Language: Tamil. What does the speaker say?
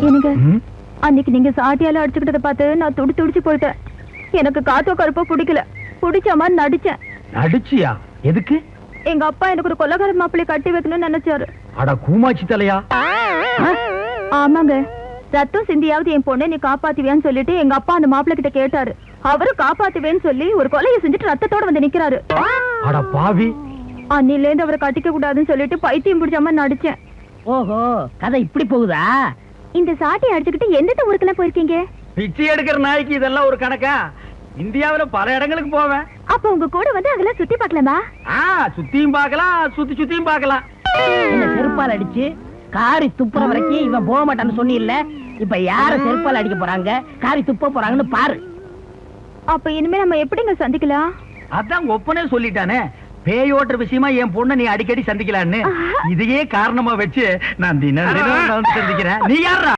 எனக்கு அன்னைக்கு நீங்க சாட்டியால அடிச்சுக்கிட்டத பார்த்து நான் துடிச்சு போயிட்டேன். எனக்கு காத்தோ கருப்போ பிடிக்கல. பிடிச்ச மாதிரி நடிச்சேன். நடிச்சியா? எதுக்கு? எங்க அப்பா எனக்கு ஒரு கொலகார மாப்பிள்ளை கட்டி வைக்கணும்னு நினைச்சாரு. அட கூமாச்சி தலையா! ஆமாங்க, ரத்தம் சிந்தியாவது என் பொண்ணை நீ காப்பாத்துவியான்னு சொல்லிட்டு எங்க அப்பா அந்த மாப்பிள்ளை கிட்ட கேட்டாரு. அவரு காப்பாத்துவேன்னு சொல்லி ஒரு கொலையை செஞ்சுட்டு ரத்தத்தோட வந்து நிக்கிறாரு. அட பாவி! அன்னில இருந்து அவரை கட்டிக்க கூடாதுன்னு சொல்லிட்டு பைத்தியம் பிடிச்ச மாதிரி நடிச்சேன். ஓஹோ, கதை இப்படி போகுதா? இந்த சாட்டை அடிச்சுக்கிட்டு எந்த ஊருக்கெல்லாம் போயிருக்கீங்க? பிச்சை எடுக்கிற நாய்க்கு இதெல்லாம் ஒரு கணக்கா? இந்தியாவில பல இடங்களுக்கு போவேன். அப்ப உங்க கூட வந்து அதெல்லாம் சுத்தி பார்க்கலாமா? சுத்தியும் பார்க்கலாம், சுத்தியும் பார்க்கலாம். என்ன செருப்பால் அடிச்சு காரி துப்புற வரைக்கும் இவன் போக மாட்டான்னு சொன்னில்ல? இப்ப யார செருப்பால் அடிக்க போறாங்க, காரி துப்ப போறாங்கன்னு பாரு. அப்ப இனிமே நம்ம எப்படிங்க சந்திக்கலாம்? அதான் ஒப்பனே சொல்லிட்டானே, பேயோட்டுற விஷயமா என் பொண்ணை நீ அடிக்கடி சந்திக்கலான்னு. இதையே காரணமா வச்சு நான் தினம் சந்திக்கிறேன். நீ யாரா?